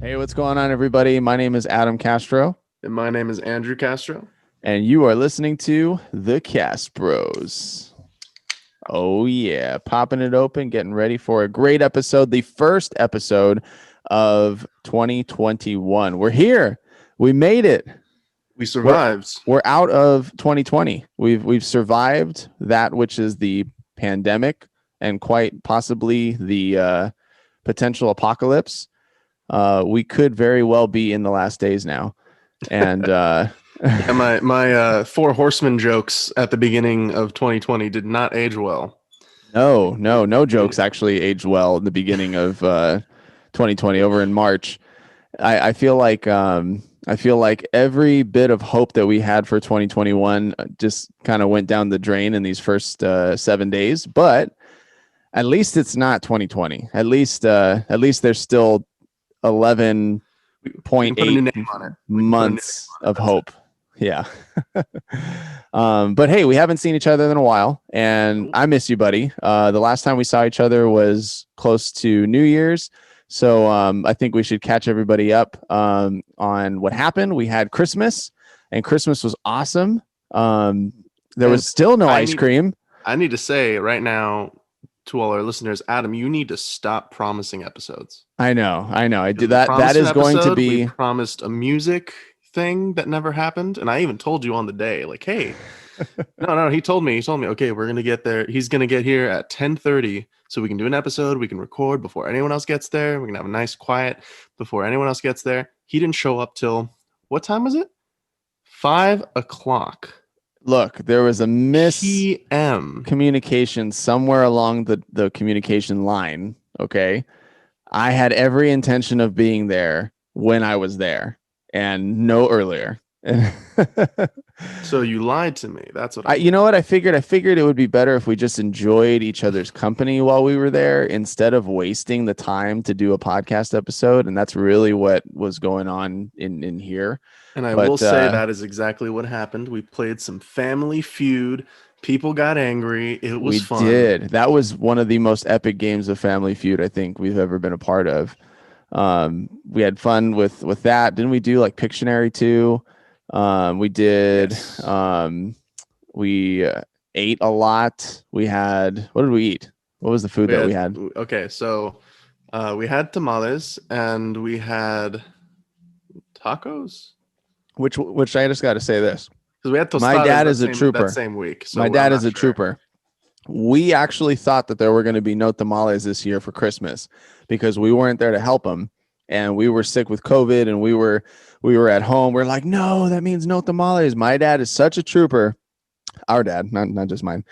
Hey, what's going on, everybody? My name is Adam Castro, And my name is Andrew Castro. and you are listening to The Cast Bros. Oh, yeah. Popping it open, getting ready for a great episode, the first episode of 2021. We're here. We made it. We survived. We're out of 2020. We've survived that which is the pandemic and quite possibly the potential apocalypse. We could very well be in the last days now. And Yeah, my four horsemen jokes at the beginning of 2020 did not age well. no jokes actually aged well in the beginning of 2020 over in March. I feel like every bit of hope that we had for 2021 just kind of went down the drain in these first 7 days, but at least it's not 2020. At least there's still 11.8 months of hope. Yeah. But hey, we haven't seen each other in a while, and I miss you, buddy. The last time we saw each other was close to New Year's. So I think we should catch everybody up on what happened. We had Christmas, and Christmas was awesome. There was still no ice cream. I need to say right now to all our listeners, Adam, you need to stop promising episodes. I know. I do that. That is going to be. We promised a music thing that never happened, and I even told you on the day, like, hey, no. He told me, okay, we're gonna get there. He's gonna get here at 10:30, so we can do an episode. We can record before anyone else gets there. We can have a nice quiet before anyone else gets there. He didn't show up till what time was it? 5 o'clock. Look, there was a miscommunication somewhere along the communication line. Okay. I had every intention of being there when I was there and no earlier. So you lied to me. That's what you know what I figured? I figured it would be better if we just enjoyed each other's company while we were there instead of wasting the time to do a podcast episode. And that's really what was going on in here. And I will say that is exactly what happened. We played some Family Feud. People got angry. It was fun. We did. That was one of the most epic games of Family Feud I think we've ever been a part of. We had fun with that. Didn't we do like Pictionary too? We did. Yes. We ate a lot. We had. What did we eat? What was the food we had? Okay, so we had tamales and we had tacos. Which I just got to say this. Because we had tostadas. My dad is a trooper. That same week. So my dad is a trooper. We actually thought that there were going to be no tamales this year for Christmas because we weren't there to help him, and we were sick with COVID, and we were at home. We're like, no, that means no tamales. My dad is such a trooper. Our dad, not just mine.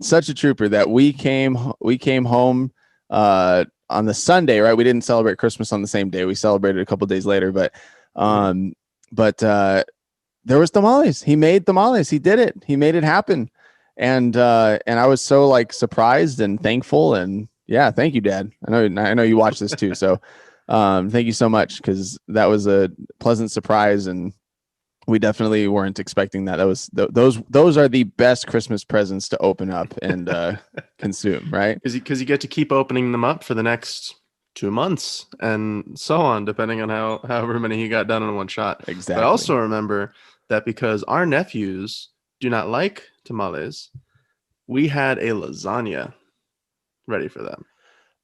Such a trooper that we came home on the Sunday, right? We didn't celebrate Christmas on the same day. We celebrated a couple of days later, but there was tamales. He made tamales. He did it. He made it happen. And I was so like surprised and thankful. And yeah, thank you, Dad. I know you watch this too. So thank you so much, because that was a pleasant surprise, and we definitely weren't expecting that. That was those are the best Christmas presents to open up and consume, right? Because you get to keep opening them up for the next 2 months and so on, depending on however many he got done in one shot. Exactly. But I also remember that because our nephews do not like tamales, we had a lasagna ready for them.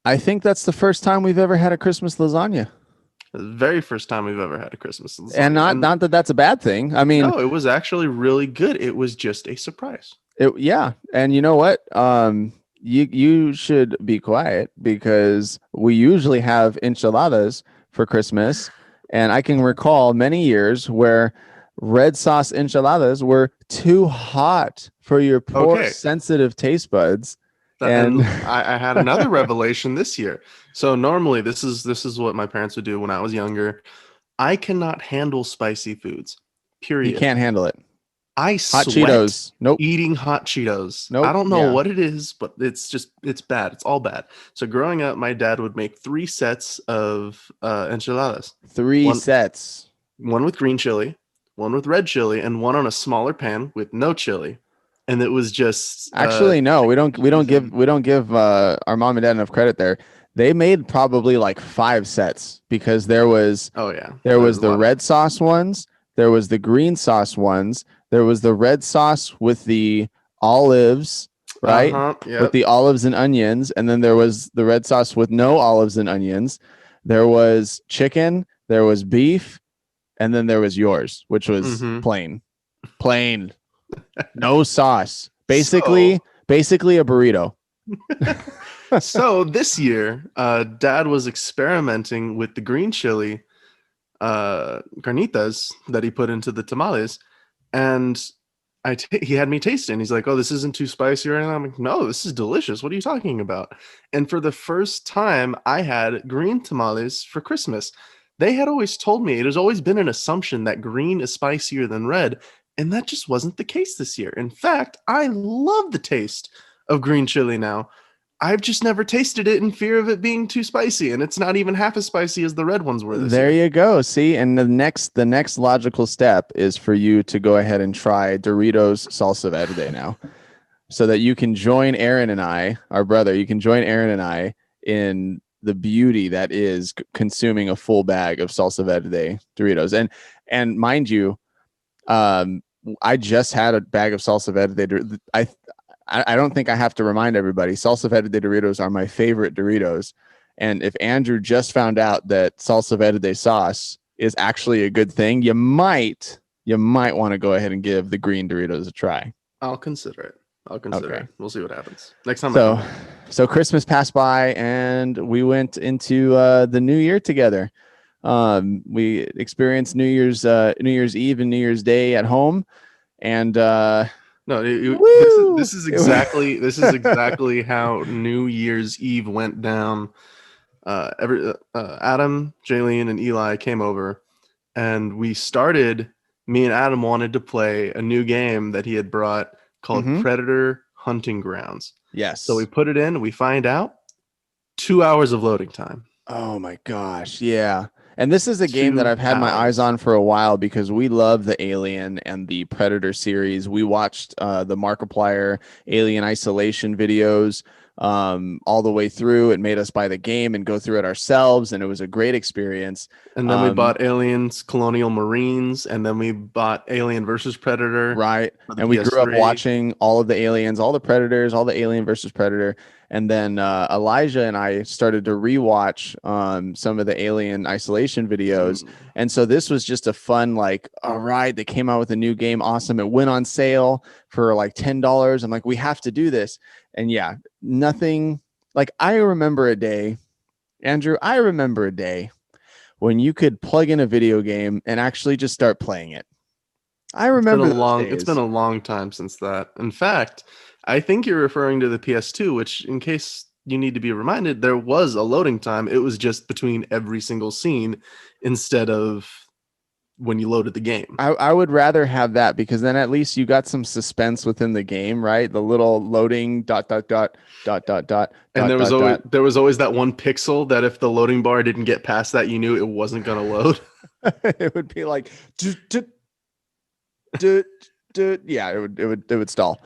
I think that's the first time we've ever had a Christmas lasagna. The very first time we've ever had a Christmas lasagna. And not that that's a bad thing. I mean, no, it was actually really good. It was just a surprise. Yeah. And you know what? You should be quiet, because we usually have enchiladas for Christmas. And I can recall many years where red sauce enchiladas were too hot for your poor sensitive taste buds. And I had another revelation this year. So normally this is what my parents would do when I was younger. I cannot handle spicy foods. Period. You can't handle it. I hot Cheetos. Nope. Eating hot Cheetos. Nope. I don't know what it is, but it's bad. It's all bad. So growing up, my dad would make 3 sets of enchiladas. 3 sets. One with green chili, one with red chili, and one on a smaller pan with no chili. And it was just actually no. We don't give our mom and dad enough credit there. They made probably like 5 sets because there was Oh yeah, there there's was a the lot of red sauce ones, there was the green sauce ones, there was the red sauce with the olives, right? With Yep. the olives and onions, and then there was the red sauce with no olives and onions. There was chicken, there was beef, and then there was yours, which was Mm-hmm. plain, no sauce. So Basically a burrito. so this year, Dad was experimenting with the green chili carnitas that he put into the tamales, and he had me taste it. And he's like, "Oh, this isn't too spicy or anything." I'm like, "No, this is delicious. What are you talking about?" And for the first time, I had green tamales for Christmas. They had always told me, it has always been an assumption that green is spicier than red, and that just wasn't the case this year. In fact, I love the taste of green chili now. I've just never tasted it in fear of it being too spicy, and it's not even half as spicy as the red ones were this There year. you go. See, and the next logical step is for you to go ahead and try Doritos salsa verde now, so that you can join Aaron and I, our brother. You can join Aaron and I in the beauty that is consuming a full bag of salsa verde Doritos. And mind you, um, I just had a bag of salsa verde. I don't think I have to remind everybody. Salsa verde Doritos are my favorite Doritos. And if Andrew just found out that salsa verde sauce is actually a good thing, you might want to go ahead and give the green Doritos a try. I'll consider it. I'll consider Okay. it. We'll see what happens next time I So, come in. so Christmas passed by, and we went into the new year together. We experienced New Year's Eve and New Year's Day at home, and No, woo! this is exactly how New Year's Eve went down. Adam, Jaylene, and Eli came over, and we started. Me and Adam wanted to play a new game that he had brought called Mm-hmm. Predator Hunting Grounds. So we Yes. put it in. We find out 2 hours of loading time. Oh my gosh, yeah. And this is a game that Two I've had my eyes hours. on for a while because we love the Alien and the Predator series. We watched the Markiplier Alien Isolation videos all the way through. It made us buy the game and go through it ourselves, and it was a great experience. And then we bought Aliens, Colonial Marines, and then we bought Alien versus Predator Right. for the And we grew up PS3. watching all of the aliens, all the predators, all the Alien versus Predator. And then Elijah and I started to rewatch some of the Alien Isolation videos. Mm. And so this was just a fun, like, all right, they came out with a new game. Awesome. It went on sale for like $10. I'm like, we have to do this. And yeah, nothing like I remember a day, Andrew, I remember a day when you could plug in a video game and actually just start playing it. I remember those It's been days. a long time since that. In fact, I think you're referring to the PS2, which, in case you need to be reminded, there was a loading time. It was just between every single scene instead of when you loaded the game. I would rather have that because then at least you got some suspense within the game, right? The little loading dot dot dot dot dot dot And dot dot dot. there was always that one pixel that if the loading bar didn't get past that, you knew it wasn't going to load. It would be like, yeah, it would stall.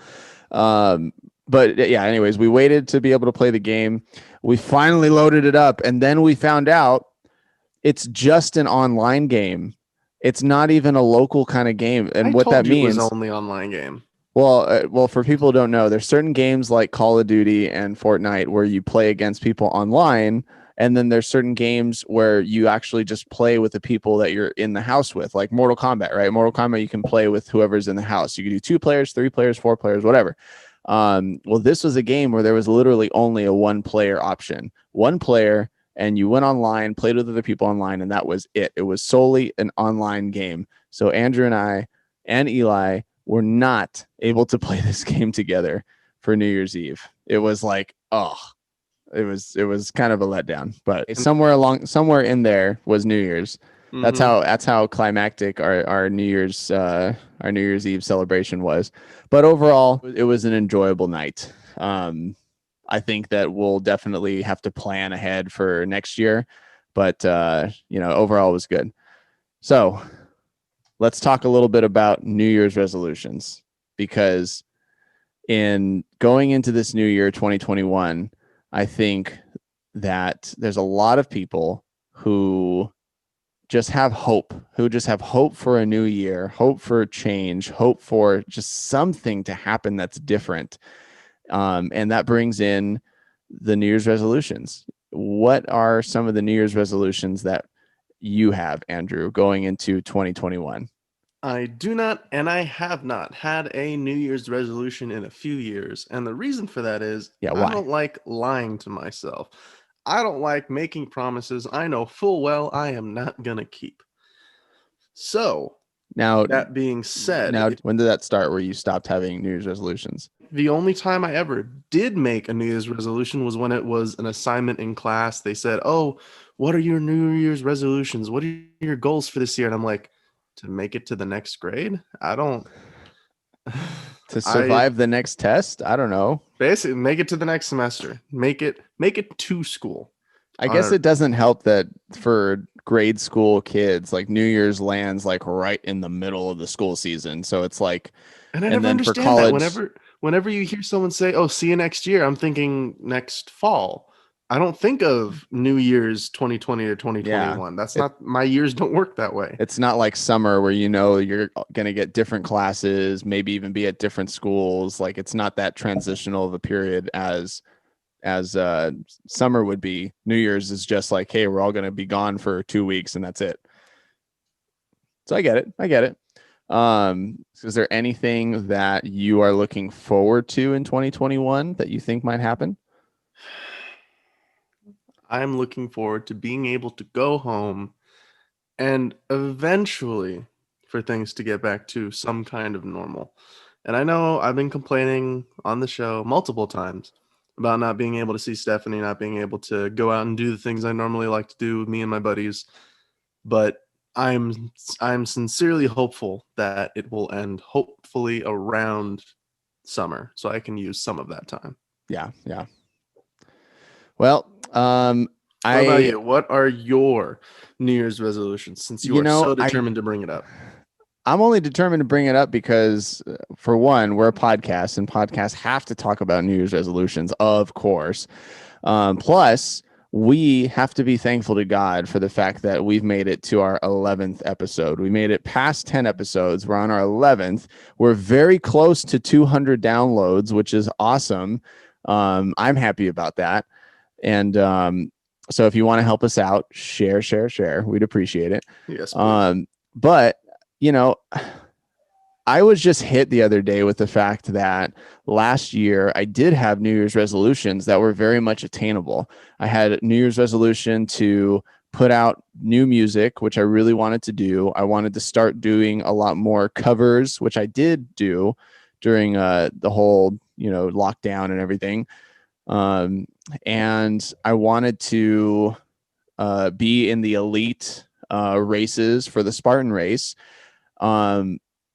But yeah, anyways, we waited to be able to play the game. We finally loaded it up, and then we found out it's just an online game. It's not even a local kind of game. And I what that told you it was means, only online game. well, for people who don't know, there's certain games like Call of Duty and Fortnite where you play against people online, and then there's certain games where you actually just play with the people that you're in the house with, like Mortal Kombat, right? Mortal Kombat, you can play with whoever's in the house. You can do 2 players, 3 players, 4 players, whatever. Well, this was a game where there was literally only a 1-player option, 1 player, and you went online, played with other people online, and that was it. It was solely an online game. So Andrew and I and Eli were not able to play this game together for New Year's Eve. It was like, it was kind of a letdown. But somewhere in there was New Year's. Mm-hmm. That's how climactic our New Year's Eve celebration was. But overall, it was an enjoyable night. I think that we'll definitely have to plan ahead for next year, but overall it was good. So let's talk a little bit about New Year's resolutions, because in going into this new year, 2021, I think that there's a lot of people who just have hope, for a new year, hope for change, hope for just something to happen that's different. And that brings in the New Year's resolutions. What are some of the New Year's resolutions that you have, Andrew, going into 2021? I do not, and I have not had a New Year's resolution in a few years. And the reason for that is Yeah, I why? don't like lying to myself. I don't like making promises I know full well I am not going to keep. So, Now, that being said, when did that start where you stopped having New Year's resolutions? the only time I ever did make a New Year's resolution was when it was an assignment in class. They said, "Oh, what are your New Year's resolutions? What are your goals for this year?" And I'm like, "To make it to the next grade? I don't To I survive the next test? I don't know. basically make it to the next semester. Make it to school." I On guess a, it doesn't help that for grade school kids, like New Year's lands like right in the middle of the school season. So it's like, and I and never then for understand that. college, Whenever you hear someone say, "Oh, see you next year," I'm thinking next fall. I don't think of New Year's 2020 or yeah, 2021. That's it, not my years don't work that way. it's not like summer where you're going to get different classes, maybe even be at different schools. Like it's not that transitional of a period as summer would be. New Year's is just like, hey, we're all going to be gone for 2 weeks and that's it. So I get it. Is there anything that you are looking forward to in 2021 that you think might happen? I'm looking forward to being able to go home and eventually for things to get back to some kind of normal. And I know I've been complaining on the show multiple times about not being able to see Stephanie, not being able to go out and do the things I normally like to do with me and my buddies, but I'm sincerely hopeful that it will end hopefully around summer so I can use some of that time. Yeah, yeah. Well, What about I, you? What are your New Year's resolutions since you you are know, so determined to bring it up? I'm only determined to bring it up because, for one, we're a podcast, and podcasts have to talk about New Year's resolutions, of course. Plus, we have to be thankful to God for the fact that we've made it to our 11th episode. We made it past 10 episodes. We're on our 11th. We're very close to 200 downloads, which is awesome. I'm happy about that. And so if you want to help us out, share. We'd appreciate it. Yes, please. But, you know, I was just hit the other day with the fact that last year I did have New Year's resolutions that were very much attainable. I had a New Year's resolution to put out new music, which I really wanted to do. I wanted to start doing a lot more covers, which I did do during the whole, lockdown and everything. And I wanted to be in the elite races for the Spartan race.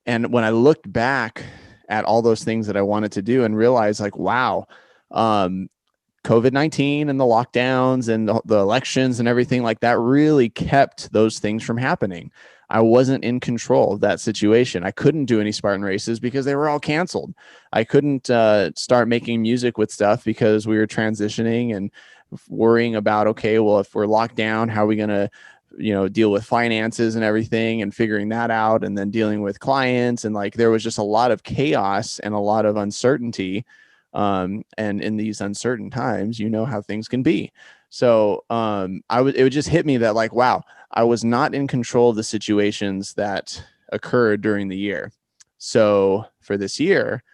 And when I looked back at all those things that I wanted to do and realized like, wow, COVID-19 and the lockdowns and the elections and everything like that really kept those things from happening. I wasn't in control of that situation. I couldn't do any Spartan races because they were all canceled. I couldn't start making music with stuff because we were transitioning and worrying about, okay, well, if we're locked down, how are we going to deal with finances and everything and figuring that out, and then dealing with clients. And like there was just a lot of chaos and a lot of uncertainty. And in these uncertain times, how things can be. So it would just hit me that like, wow, I was not in control of the situations that occurred during the year. So for this year,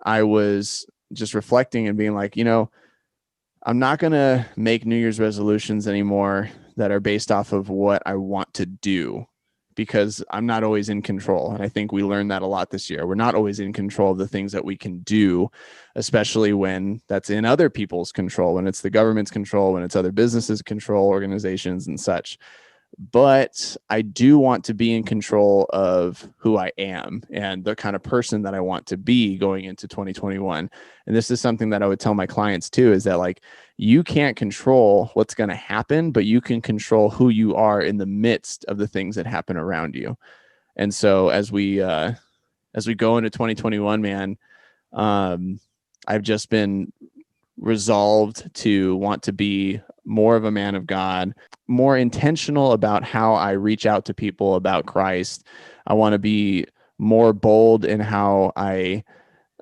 I was just reflecting and being like, I'm not going to make New Year's resolutions anymore that are based off of what I want to do, because I'm not always in control. And I think we learned that a lot this year. We're not always in control of the things that we can do, especially when that's in other people's control, when it's the government's control, when it's other businesses' control, organizations and such. But I do want to be in control of who I am and the kind of person that I want to be going into 2021. And this is something that I would tell my clients too, is that like, you can't control what's going to happen, but you can control who you are in the midst of the things that happen around you. And so as we go into 2021, man, I've just been resolved to want to be more of a man of God, more intentional about how I reach out to people about Christ. I want to be more bold in how I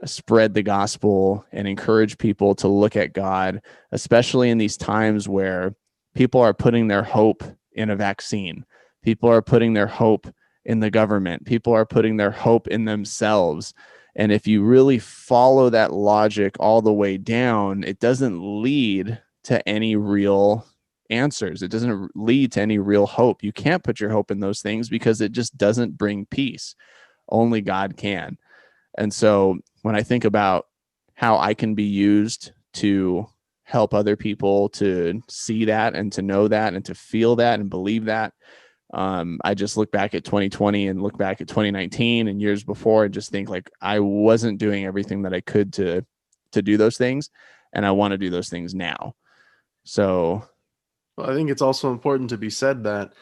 spread the gospel and encourage people to look at God, especially in these times where people are putting their hope in a vaccine. People are putting their hope in the government. People are putting their hope in themselves. And if you really follow that logic all the way down, it doesn't lead to any real answers. It doesn't lead to any real hope. You can't put your hope in those things because it just doesn't bring peace. Only God can. And so when I think about how I can be used to help other people to see that and to know that and to feel that and believe that, I just look back at 2020 and look back at 2019 and years before and just think like I wasn't doing everything that I could to do those things. And I want to do those things now. So Well, I think it's also important to be said that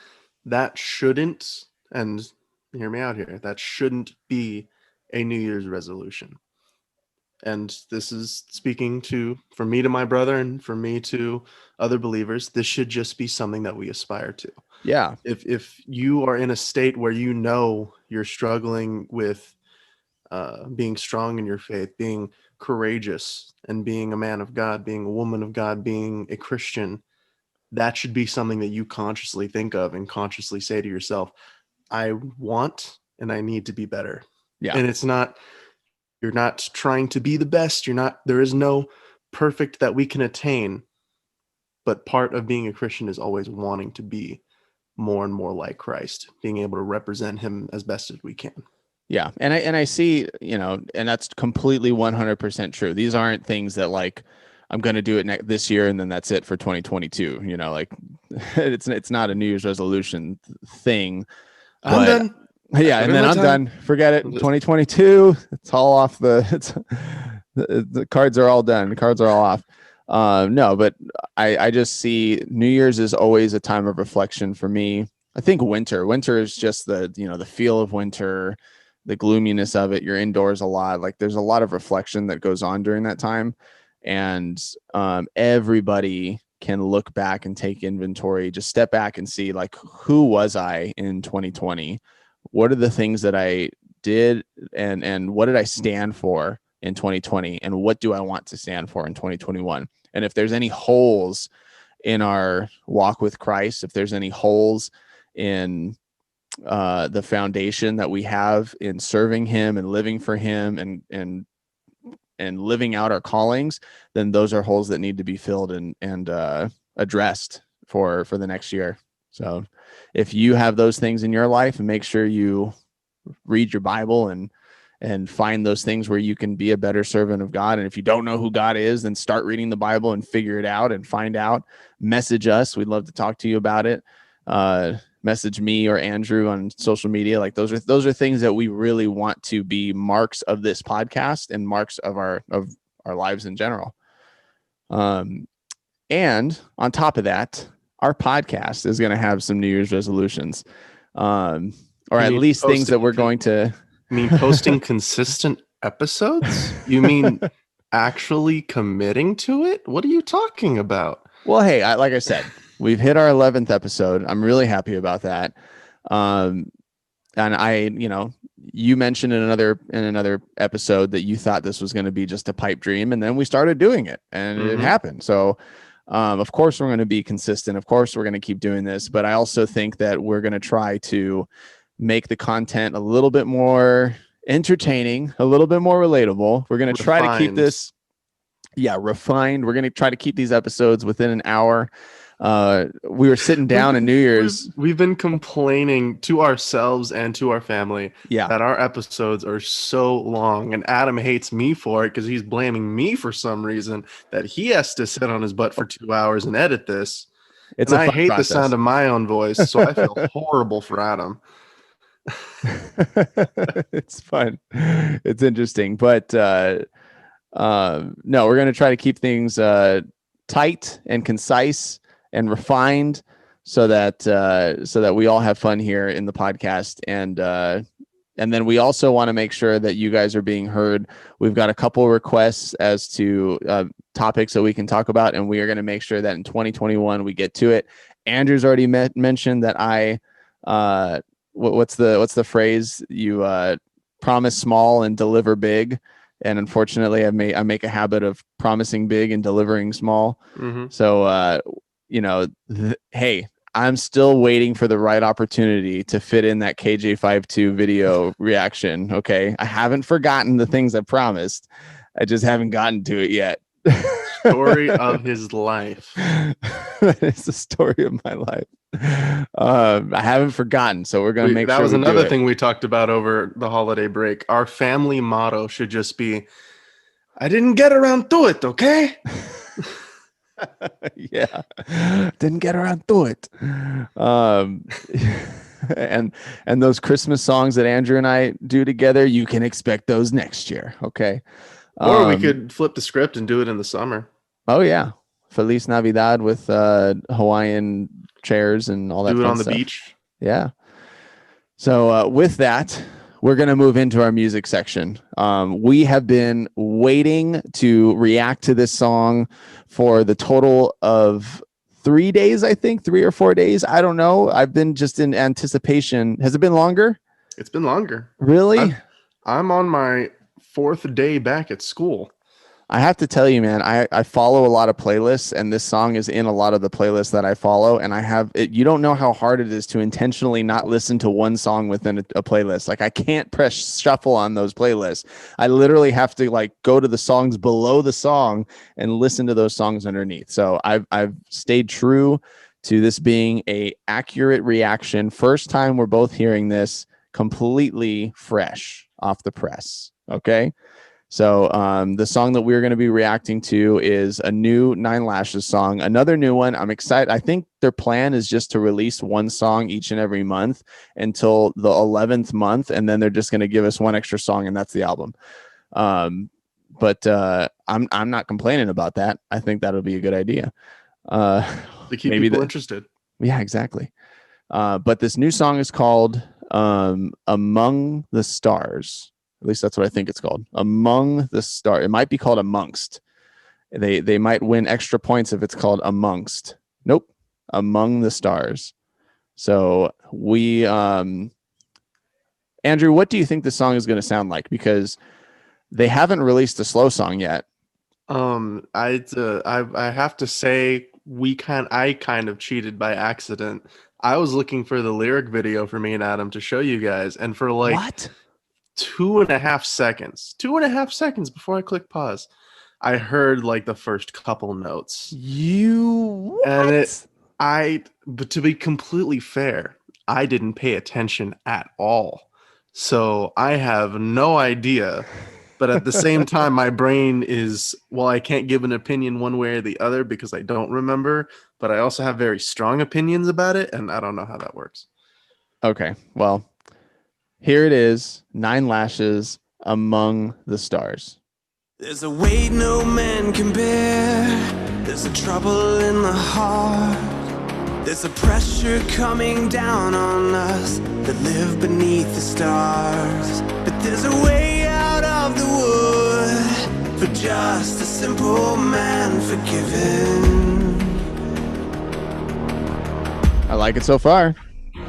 that shouldn't, and hear me out here, that shouldn't be a New Year's resolution. And this is speaking from me to my brother and from me to other believers. This should just be something that we aspire to. yeah, If you are in a state where you know you're struggling with being strong in your faith, being courageous, and being a man of God, being a woman of God, being a Christian, that should be something that you consciously think of and consciously say to yourself, I want and I need to be better. yeah, And it's not, you're not trying to be the best. There is no perfect that we can attain. But part of being a Christian is always wanting to be more and more like Christ, being able to represent him as best as we can. yeah. And I see, and that's completely 100% true. These aren't things that like, I'm going to do it this year and then that's it for 2022. Like it's not a New Year's resolution thing. I'm done. Yeah, and then I'm done. Forget it. 2022. It's all off the cards are all done. The cards are all off. No, but I just see New Year's is always a time of reflection for me. I think winter is just the feel of winter, the gloominess of it. You're indoors a lot. Like there's a lot of reflection that goes on during that time. And everybody can look back and take inventory, just step back and see like, who was I in 2020? What are the things that I did and what did I stand for in 2020? And what do I want to stand for in 2021? And if there's any holes in our walk with Christ, if there's any holes in the foundation that we have in serving him and living for him and living out our callings, then those are holes that need to be filled and addressed for the next year. So if you have those things in your life, and make sure you read your Bible and find those things where you can be a better servant of God. And if you don't know who God is, then start reading the Bible and figure it out and find out. Message us. We'd love to talk to you about it. Message me or Andrew on social media. Like those are things that we really want to be marks of this podcast and marks of our lives in general. And on top of that, our podcast is going to have some New Year's resolutions, or at least things that we're going to. You mean posting consistent episodes? You mean actually committing to it? What are you talking about? Well, hey, like I said, we've hit our 11th episode. I'm really happy about that. And you mentioned in another episode that you thought this was going to be just a pipe dream, and then we started doing it, and it happened. So, of course, we're going to be consistent. Of course, we're going to keep doing this. But I also think that we're going to try to make the content a little bit more entertaining, a little bit more relatable. We're going to try to keep this, refined. We're going to try to keep these episodes within an hour. We were sitting down in New Year's. We've been complaining to ourselves and to our family that our episodes are so long, and Adam hates me for it because he's blaming me for some reason that he has to sit on his butt for 2 hours and edit this. I hate the sound of my own voice, so I feel horrible for Adam. It's fun. It's interesting, but no, we're going to try to keep things tight and concise and refined so that we all have fun here in the podcast. And And then we also want to make sure that you guys are being heard. We've got a couple requests as to topics that we can talk about, and we are going to make sure that in 2021 we get to it. Andrew's already mentioned that what's the phrase? You promise small and deliver big. And unfortunately, I make a habit of promising big and delivering small. Mm-hmm. So, hey, I'm still waiting for the right opportunity to fit in that KJ52 video reaction. Okay. I haven't forgotten the things I promised. I just haven't gotten to it yet. Story of his life. That is the story of my life. I haven't forgotten. So we're going to make sure that was we do another it. thing we talked about over the holiday break. Our family motto should just be, I didn't get around to it. Okay. Yeah, didn't get around to it. And those Christmas songs that Andrew and I do together, you can expect those next year. Okay. Or we could flip the script and do it in the summer. Oh yeah, Feliz Navidad with Hawaiian chairs and all that. Do it on the stuff. beach. Yeah. So with that, we're going to move into our music section. We have been waiting to react to this song for the total of 3 days, I think, 3 or 4 days. I don't know. I've been just in anticipation. Has it been longer? It's been longer. Really? I'm on my 4th day back at school. I have to tell you, man, I follow a lot of playlists, and this song is in a lot of the playlists that I follow. And I have it. You don't know how hard it is to intentionally not listen to one song within a playlist. Like I can't press shuffle on those playlists. I literally have to like go to the songs below the song and listen to those songs underneath. So I've stayed true to this being a accurate reaction. First time we're both hearing this completely fresh off the press. Okay. So the song that we're going to be reacting to is a new Nine Lashes song, another new one. I'm excited. I think their plan is just to release one song each and every month until the 11th month, and then they're just going to give us one extra song, and that's the album. But I'm not complaining about that. I think that'll be a good idea. To keep people interested. Yeah, exactly. But this new song is called Among the Stars. At least that's what I think it's called. Among the Stars. It might be called Amongst. They might win extra points if it's called Amongst. Nope. Among the Stars. So we, Andrew, what do you think the song is going to sound like? Because they haven't released a slow song yet. I have to say I kind of cheated by accident. I was looking for the lyric video for me and Adam to show you guys, and for like what? 2.5 seconds before I click pause, I heard like the first couple notes. But to be completely fair, I didn't pay attention at all. So I have no idea. But at the same time, my brain is, well, I can't give an opinion one way or the other because I don't remember, but I also have very strong opinions about it, and I don't know how that works. Okay, well, here it is, Nine Lashes, Among the Stars. There's a weight no man can bear. There's a trouble in the heart. There's a pressure coming down on us that live beneath the stars. But there's a way out of the wood for just a simple man forgiven. I like it so far. We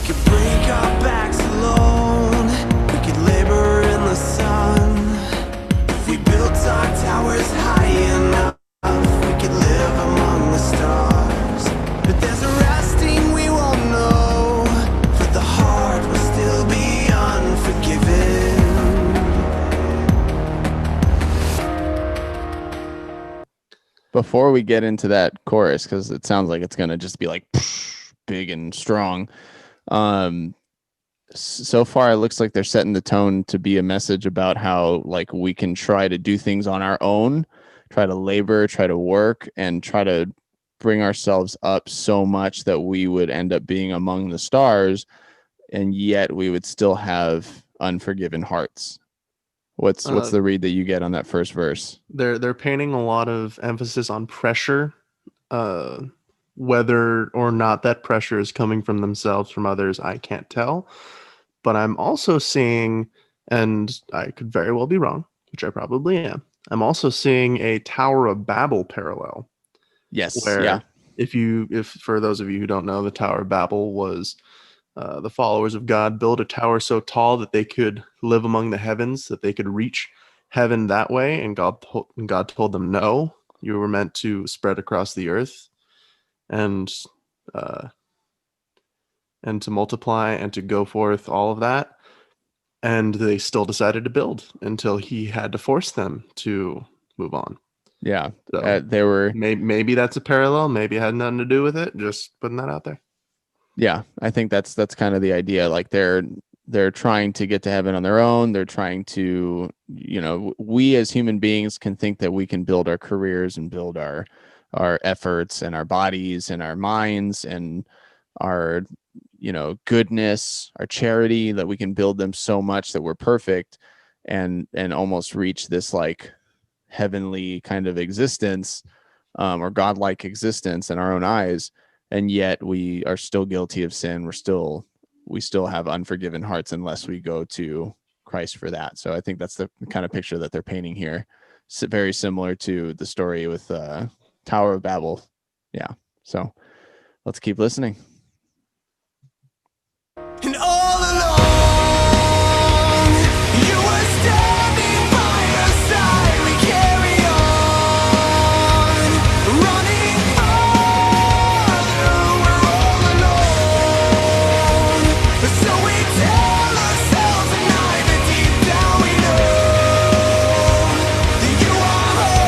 could break our backs alone. We could labor in the sun. If we built our towers high enough, we could live among the stars. But there's a resting we won't know, for the heart will still be unforgiven. Before we get into that chorus, because it sounds like it's going to just be like big and strong. So far, it looks like they're setting the tone to be a message about how like we can try to do things on our own, try to labor, try to work, and try to bring ourselves up so much that we would end up being among the stars, and yet we would still have unforgiven hearts. What's the read that you get on that first verse? They're painting a lot of emphasis on pressure, whether or not that pressure is coming from themselves, from others, I can't tell. but I'm also seeing, and I could very well be wrong, which I probably am. I'm also seeing a Tower of Babel parallel. Yes. Where Yeah. if for those of you who don't know, the Tower of Babel was the followers of God built a tower so tall that they could live among the heavens, that they could reach heaven that way, and God told them, no, you were meant to spread across the earth and to multiply and to go forth, all of that. And they still decided to build until he had to force them to move on. Yeah. So They were. maybe that's a parallel. Maybe it had nothing to do with it. Just putting that out there. Yeah, I think that's kind of the idea. Like they're trying to get to heaven on their own. They're trying to, we as human beings can think that we can build our careers and build our efforts and our bodies and our minds and our, goodness, our charity, that we can build them so much that we're perfect and almost reach this like heavenly kind of existence, or godlike existence in our own eyes. And yet we are still guilty of sin. We still have unforgiven hearts unless we go to Christ for that. So I think that's the kind of picture that they're painting here. Very similar to the story with Tower of Babel. Yeah. So let's keep listening. And all along, you were standing by your side. We carry on, running farther. We're all alone, so we tell ourselves at night, but deep down we know that you are home.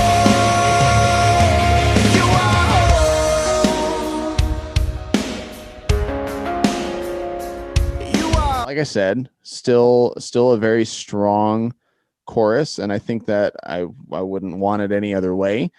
Like I said, still a very strong chorus, and I think that I wouldn't want it any other way.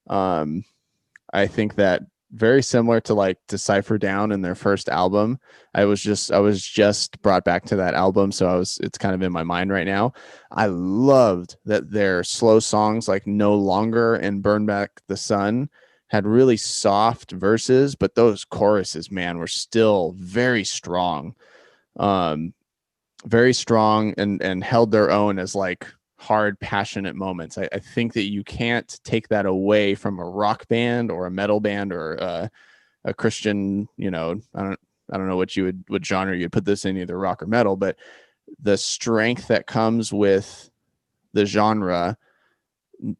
I think that very similar to like Decipher Down in their first album. I was just brought back to that album, so it's kind of in my mind right now. I loved that their slow songs like No Longer and Burn Back the Sun had really soft verses, but those choruses, man, were still very strong. Very strong and held their own as like hard, passionate moments. I think that you can't take that away from a rock band or a metal band or a Christian, I don't know what genre you'd put this in, either rock or metal, but the strength that comes with the genre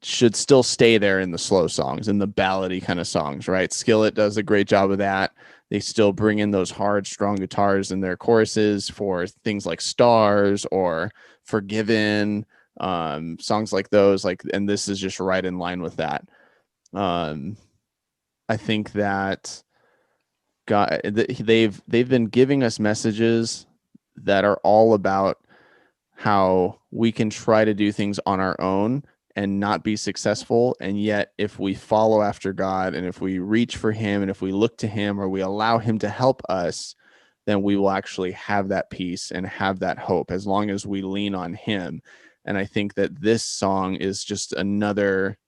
should still stay there in the slow songs and the ballady kind of songs, right? Skillet does a great job of that. They still bring in those hard, strong guitars in their choruses for things like Stars or Forgiven, songs like those. And this is just right in line with that. I think that they've been giving us messages that are all about how we can try to do things on our own and not be successful. And yet if we follow after God and if we reach for him and if we look to him or we allow him to help us, then we will actually have that peace and have that hope as long as we lean on him. And I think that this song is just another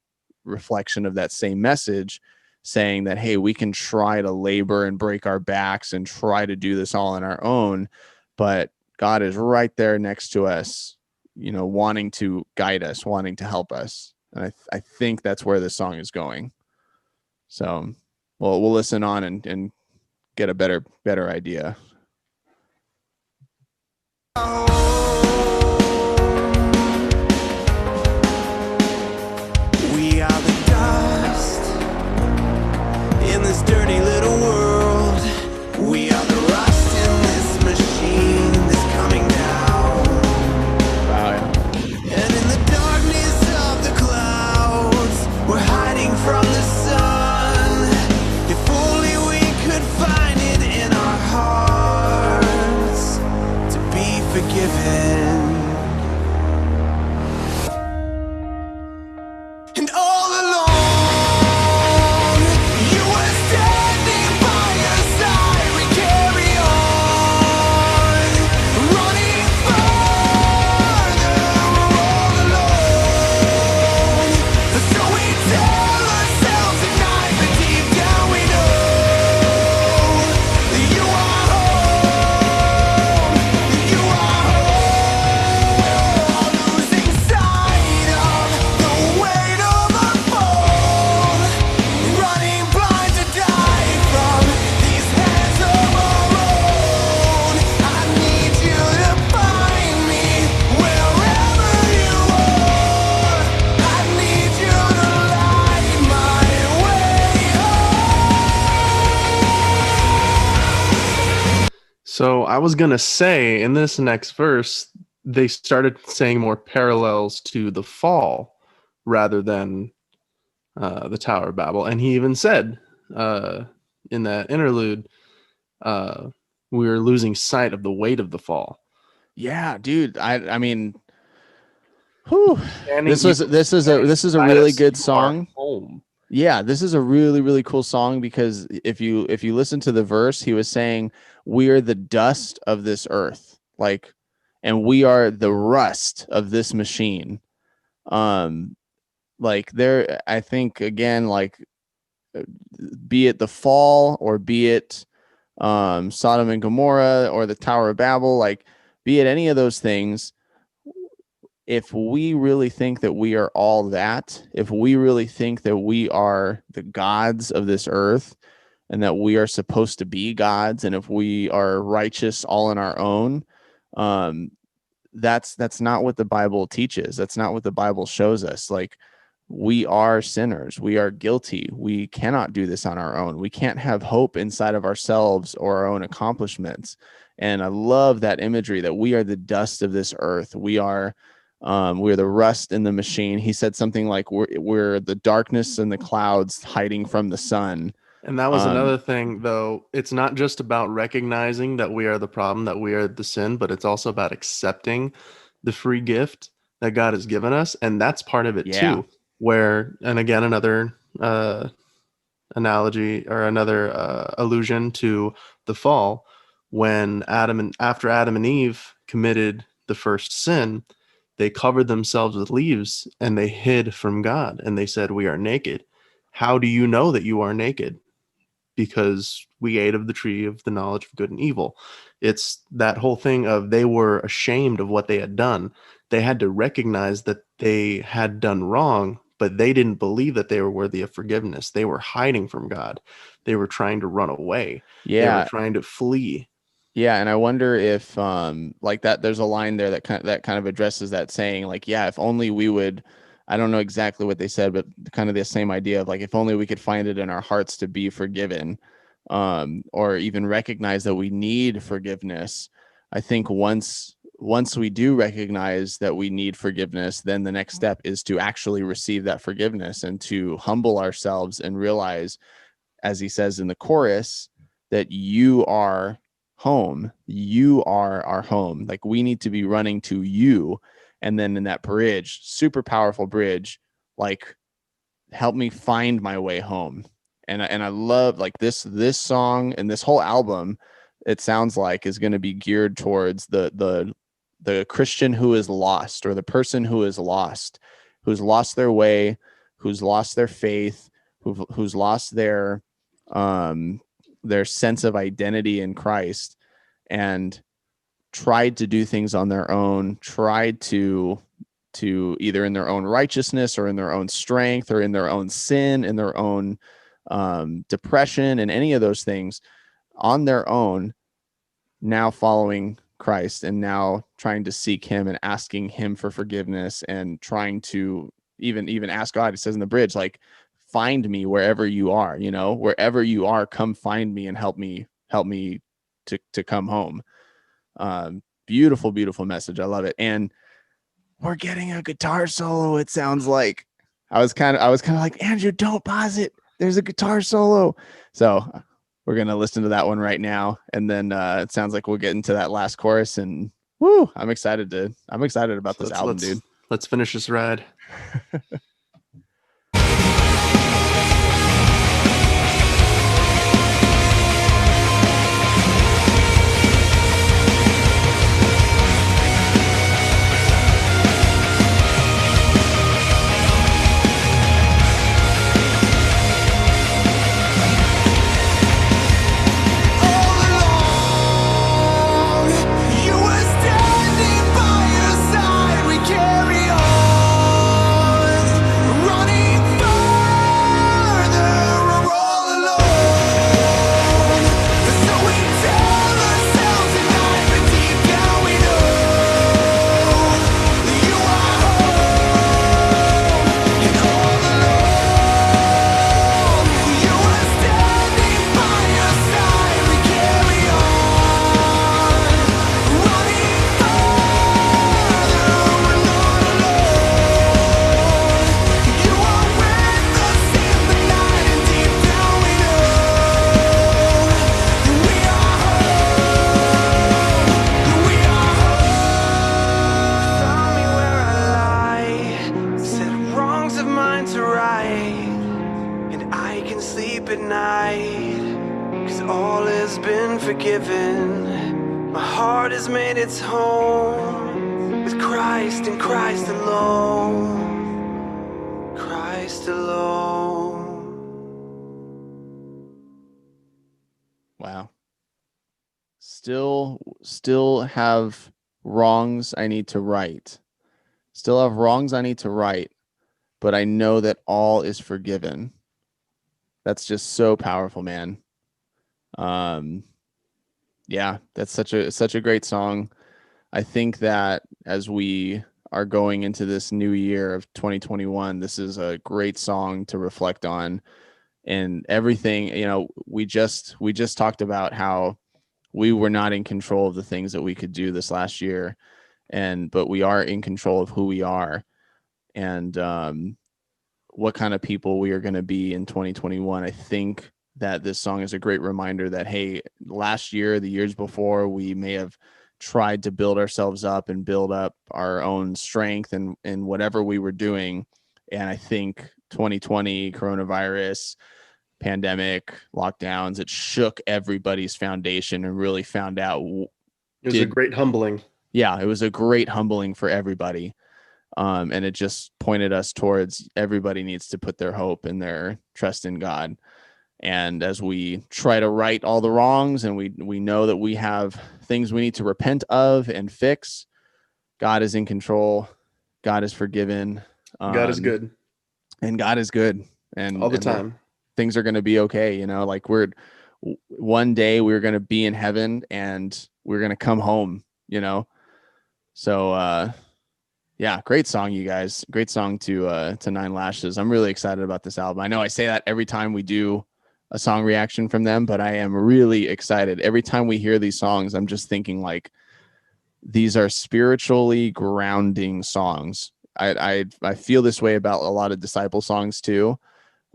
reflection of that same message, saying that, hey, we can try to labor and break our backs and try to do this all on our own, but God is right there next to us, wanting to guide us, wanting to help us. And I think that's where this song is going. So we'll listen on and get a better idea. We are the dust in this dirty little world. We are the rust in this machine that's coming down. Wow, yeah. And in the darkness of the clouds, we're hiding from the sun. If only we could find it in our hearts to be forgiven. And all along, you were standing by your side. We carry on, running farther. We're all alone, so we tell ourselves at night, but deep down we know that you are home, that you are So I was gonna say in this next verse, they started saying more parallels to the fall rather than the Tower of Babel, and he even said in that interlude, we were losing sight of the weight of the fall. Yeah, dude. I mean, whew. Standing- This is a beside really us, good you are song. home. Yeah, this is a really, really cool song because if you listen to the verse, he was saying, we are the dust of this earth, like, and we are the rust of this machine. Like there, I think again, like, be it the fall or be it Sodom and Gomorrah or the Tower of Babel, like, be it any of those things, if we really think that we are all that, if we really think that we are the gods of this earth and that we are supposed to be gods, and if we are righteous all on our own, that's not what the Bible teaches. That's not what the Bible shows us. Like, we are sinners. We are guilty. We cannot do this on our own. We can't have hope inside of ourselves or our own accomplishments. And I love that imagery that we are the dust of this earth. We're the rust in the machine. He said something like we're the darkness and the clouds hiding from the sun. And that was another thing, though. It's not just about recognizing that we are the problem, that we are the sin, but it's also about accepting the free gift that God has given us. And that's part of it too. Where, and again, another analogy or another allusion to the fall, when after Adam and Eve committed the first sin, they covered themselves with leaves and they hid from God, and they said, we are naked. How do you know that you are naked? Because we ate of the tree of the knowledge of good and evil. It's that whole thing of they were ashamed of what they had done. They had to recognize that they had done wrong, but they didn't believe that they were worthy of forgiveness. They were hiding from God. They were trying to run away. Yeah. They were trying to flee. Yeah, and I wonder if like that there's a line there that kind of addresses that, saying like, yeah, if only we would, I don't know exactly what they said, but kind of the same idea of like, if only we could find it in our hearts to be forgiven, or even recognize that we need forgiveness. I think once we do recognize that we need forgiveness, then the next step is to actually receive that forgiveness and to humble ourselves and realize, as he says in the chorus, that you are home. You are our home. Like, we need to be running to you. And then in that bridge, super powerful bridge, like, help me find my way home. And I love, like, this song and this whole album, it sounds like, is going to be geared towards the Christian who is lost, or the person who is lost, who's lost their way, who's lost their faith, who's lost their sense of identity in Christ, and tried to do things on their own, tried to either in their own righteousness or in their own strength or in their own sin, in their own depression and any of those things on their own, now following Christ and now trying to seek him and asking him for forgiveness and trying to even ask God. It says in the bridge, like, find me wherever you are, wherever you are, come find me and help me to come home. Beautiful, beautiful message. I love it. And we're getting a guitar solo. It sounds like I was kind of like, Andrew, don't pause it. There's a guitar solo. So we're going to listen to that one right now. And then it sounds like we'll get into that last chorus, and woo, I'm excited about this album, dude. Let's finish this ride. You were standing by your side. We carry on. sleep at night, 'cause all has been forgiven. My heart has made its home with Christ and Christ alone. Christ alone. Wow. Still have wrongs I need to right. Still have wrongs I need to right, but I know that all is forgiven. That's just so powerful, man. Yeah, that's such a great song. I think that as we are going into this new year of 2021, this is a great song to reflect on. And everything, we just talked about how we were not in control of the things that we could do this last year, but we are in control of who we are, and what kind of people we are going to be in 2021. I think that this song is a great reminder that, hey, last year, the years before, we may have tried to build ourselves up and build up our own strength and whatever we were doing. And I think 2020 coronavirus, pandemic, lockdowns, it shook everybody's foundation and really found out. It was a great humbling. Yeah, it was a great humbling for everybody. And it just pointed us towards everybody needs to put their hope and their trust in God. And as we try to right all the wrongs, and we know that we have things we need to repent of and fix, God is in control. God is forgiven. God is good. And God is good. And all the time. Things are going to be okay. Like one day we're going to be in heaven and we're going to come home, So, yeah, great song, you guys. Great song to Nine Lashes. I'm really excited about this album. I know I say that every time we do a song reaction from them, but I am really excited. Every time we hear these songs, I'm just thinking like these are spiritually grounding songs. I feel this way about a lot of disciple songs too,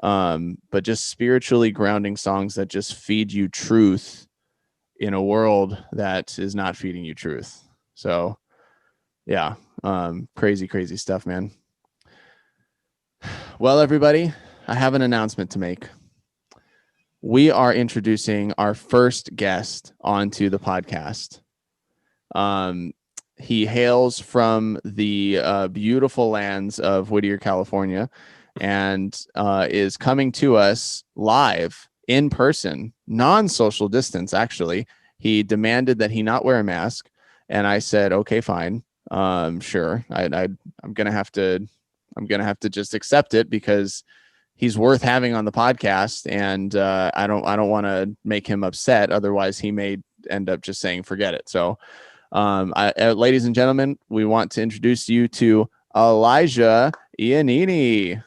but just spiritually grounding songs that just feed you truth in a world that is not feeding you truth. So, yeah. Crazy stuff, man. Well, everybody, I have an announcement to make. We are introducing our first guest onto the podcast. He hails from the beautiful lands of Whittier, California, and is coming to us live in person, non-social distance, actually. He demanded that he not wear a mask, and I said, okay, fine. Sure. I'm gonna have to just accept it because he's worth having on the podcast, and I don't want to make him upset. Otherwise, he may end up just saying forget it. So, ladies and gentlemen, we want to introduce you to Elijah Iannini.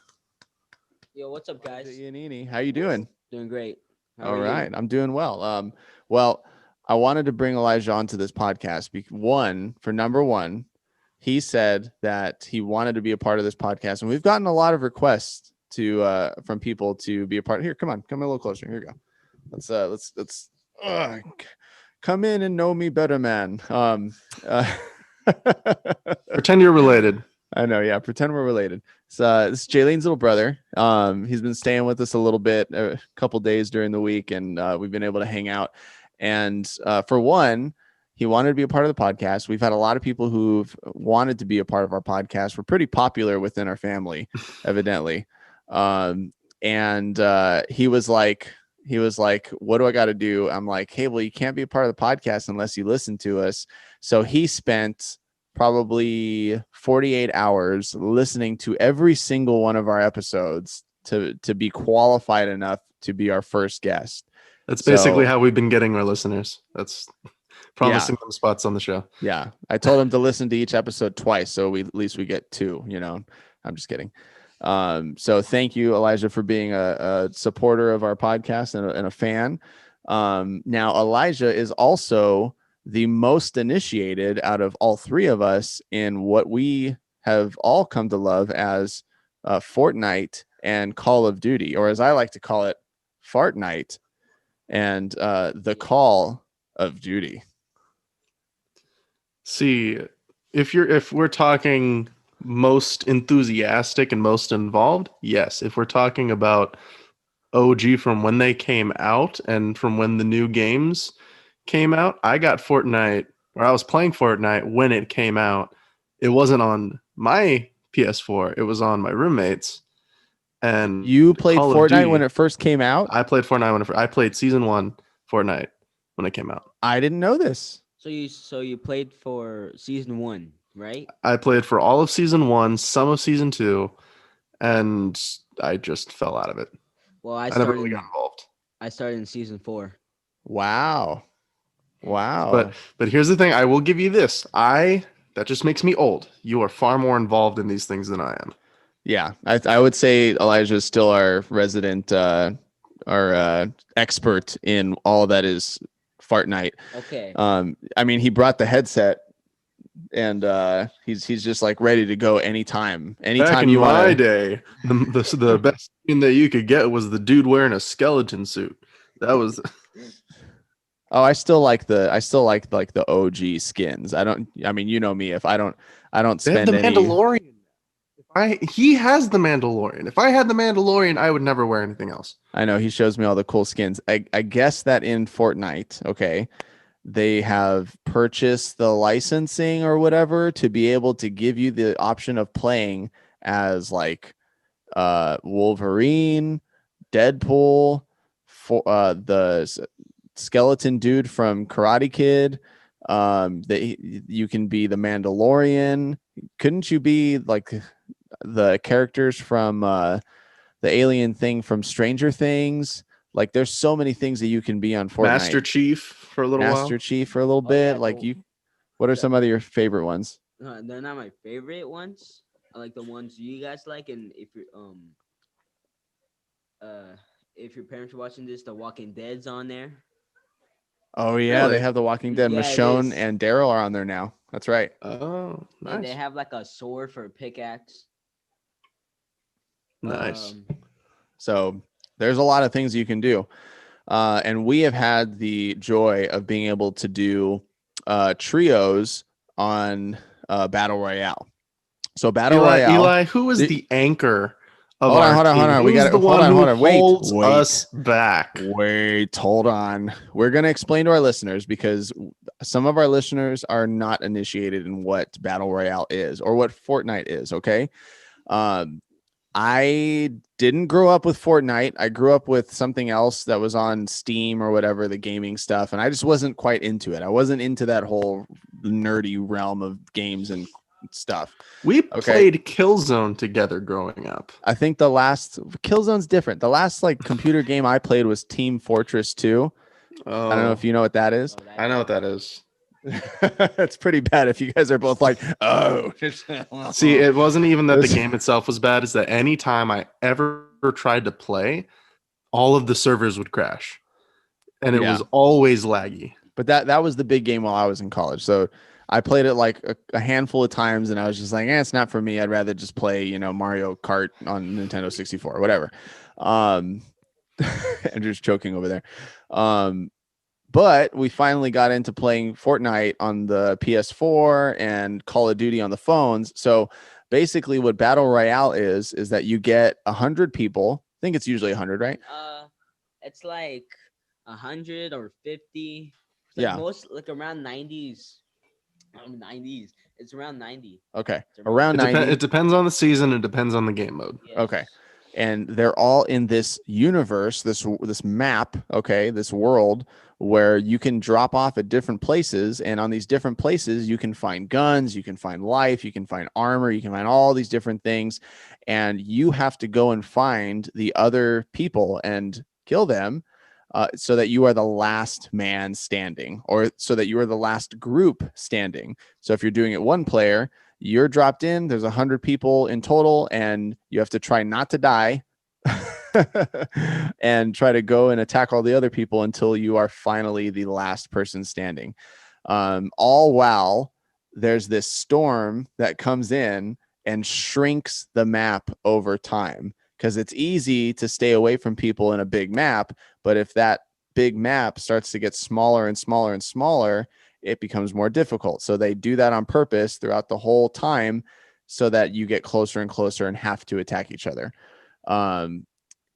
Yo, what's up, guys? Iannini, how you doing? Doing great. All right, I'm doing well. Well, I wanted to bring Elijah onto this podcast for number one. He said that he wanted to be a part of this podcast, and we've gotten a lot of requests from people to be a part. Here, come a little closer. Here we go. Let's come in and know me better, man. Pretend you're related. I know, yeah. Pretend we're related. So this is Jaylene's little brother. He's been staying with us a little bit, a couple days during the week, and we've been able to hang out. And for one, he wanted to be a part of the podcast. We've had a lot of people who've wanted to be a part of our podcast. We're pretty popular within our family, evidently. And he was like, what do I got to do? I'm like, hey, well, you can't be a part of the podcast unless you listen to us. So he spent probably 48 hours listening to every single one of our episodes to be qualified enough to be our first guest. That's basically how we've been getting our listeners. That's promising them spots on the show. Yeah. I told him to listen to each episode twice, so at least we get two, I'm just kidding. So thank you, Elijah, for being a supporter of our podcast and a fan. Now, Elijah is also the most initiated out of all three of us in what we have all come to love as Fortnite and Call of Duty, or as I like to call it, Fartnite, and the Call of Duty. See, if we're talking most enthusiastic and most involved, yes. If we're talking about OG from when they came out and from when the new games came out. I got Fortnite, or I was playing Fortnite when it came out. It wasn't on my PS4, it was on my roommate's. And You played Call of Fortnite when Duty, it first came out? I played Fortnite I played season 1 Fortnite when it came out. I didn't know this. So you played for season 1, right? I played for all of season 1, some of season 2, and I just fell out of it. Well, I never really got involved. I started in season 4. Wow. Wow. But here's the thing, I will give you this. That just makes me old. You are far more involved in these things than I am. Yeah, I would say Elijah is still our resident, our expert in all that is Fartnite. Okay. I mean, he brought the headset, and he's just like ready to go anytime. Anytime Back in you want. my day, the best thing that you could get was the dude wearing a skeleton suit. That was Oh, I still like the OG skins. I mean, you know me. If I don't they have spend the any. Mandalorian. He has the Mandalorian. If I had the Mandalorian, I would never wear anything else. I know he shows me all the cool skins. I guess that in Fortnite, okay, they have purchased the licensing or whatever to be able to give you the option of playing as like Wolverine, Deadpool, for skeleton dude from Karate Kid. That you can be the Mandalorian. Couldn't you be like the characters from the alien thing from Stranger Things? Like, there's so many things that you can be on Fortnite. Master Chief for a little Master while. Chief for a little Oh, bit. yeah, Like the- what are some of your favorite ones? They're not my favorite ones. I like the ones you guys like, and if your parents are watching this, The Walking Dead's on there. Oh yeah, Really? they have The Walking Dead. Yeah, it Michonne is. and Daryl are on there now. That's right. Oh, And they nice. have like a sword for a pickaxe. Nice. So there's a lot of things you can do. And we have had the joy of being able to do trios on Battle Royale. So Battle Royale. Eli, who is the anchor of Hold on, our hold on, team? hold on. We Who's got the one who Wait, holds wait. us back. Wait, hold on. We're going to explain to our listeners because some of our listeners are not initiated in what Battle Royale is or what Fortnite is. Okay. I didn't grow up with Fortnite. I grew up with something else that was on Steam or whatever, the gaming stuff. And I just wasn't quite into it. I wasn't into that whole nerdy realm of games and stuff. We played Killzone together growing up. I think the last Killzone's different. The last like computer game I played was Team Fortress 2. Oh, I don't know if you know what that is. I know what that is. It's pretty bad if you guys are both like, oh. See, it wasn't even that the game itself was bad. It's that any time I ever tried to play, all of the servers would crash. And it was always laggy. But that was the big game while I was in college. So I played it like a handful of times and I was just like, it's not for me. I'd rather just play, Mario Kart on Nintendo 64 or whatever. Andrew's choking over there. But we finally got into playing Fortnite on the PS4 and Call of Duty on the phones. So basically what Battle Royale is that you get 100 people. I think it's usually 100, right? It's like 100 or 50. It's Yeah. Most like around 90s. 90s. It's around 90. Okay. It's Around 90. It depends on the season. It depends on the game mode. Yes. Okay. And they're all in this universe, this map, okay, this world where you can drop off at different places. And on these different places, you can find guns, you can find life, you can find armor, you can find all these different things. And you have to go and find the other people and kill them so that you are the last man standing, or so that you are the last group standing. So if you're doing it one player, you're dropped in, there's 100 people in total, and you have to try not to die and try to go and attack all the other people until you are finally the last person standing. All while there's this storm that comes in and shrinks the map over time, because it's easy to stay away from people in a big map. But if that big map starts to get smaller and smaller and smaller, it becomes more difficult. So they do that on purpose throughout the whole time so that you get closer and closer and have to attack each other.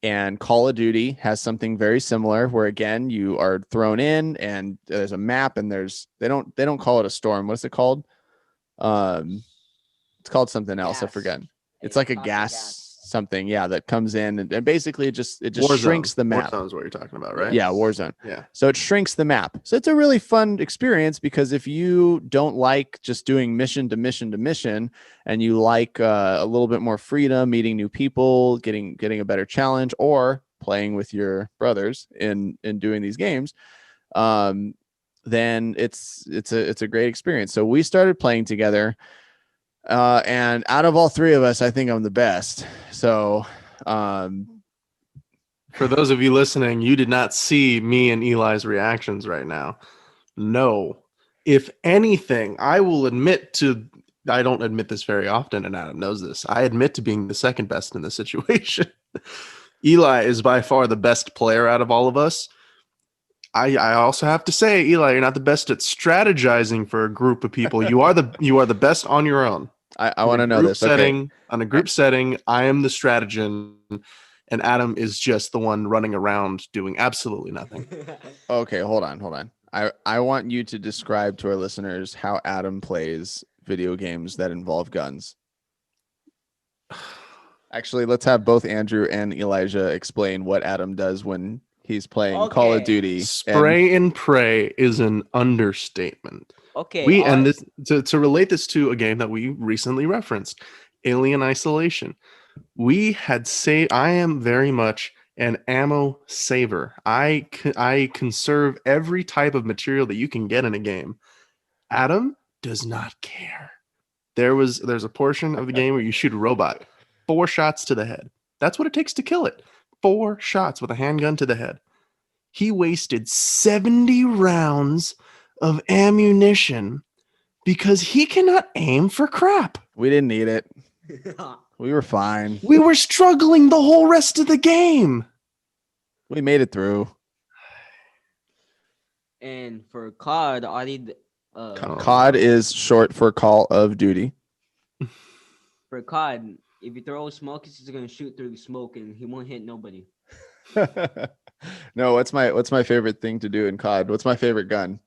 And Call of Duty has something very similar where again you are thrown in and there's a map and they don't call it a storm. What's it called? It's called something else. I Gas. forget. It's A like a toxic gas something, yeah, that comes in and basically it just Warzone. shrinks the map. Warzone is what you're talking about, right? Yeah, Warzone. Yeah. So it shrinks the map. So it's a really fun experience because if you don't like just doing mission to mission to mission and you like a little bit more freedom, meeting new people, getting a better challenge, or playing with your brothers in doing these games, then it's a great experience. So we started playing together. And out of all three of us, I think I'm the best. So, For those of you listening, you did not see me and Eli's reactions right now. No. If anything, I will admit to, I don't admit this very often, and Adam knows this. I admit to being the second best in this situation. Eli is by far the best player out of all of us. I also have to say, Eli, you're not the best at strategizing for a group of people. You are the best on your own. I want to know this. Setting, on a group setting, I am the strategist, and Adam is just the one running around doing absolutely nothing. Okay, hold on. I want you to describe to our listeners how Adam plays video games that involve guns. Actually, let's have both Andrew and Elijah explain what Adam does when he's playing Call of Okay. Duty. Spray and pray is an understatement. Okay. And this to relate this to a game that we recently referenced, Alien Isolation. We had I am very much an ammo saver. I conserve every type of material that you can get in a game. Adam does not care. There's a portion of the game where you shoot a robot, 4 shots to the head. That's what it takes to kill it. 4 shots with a handgun to the head. He wasted 70 rounds of ammunition because he cannot aim for crap. We didn't need it. We were fine. We were struggling the whole rest of the game. We made it through. And for COD, I did. COD is short for Call of Duty. For COD, if you throw smoke, he's just gonna shoot through the smoke and he won't hit nobody. No, what's my favorite thing to do in COD? What's my favorite gun?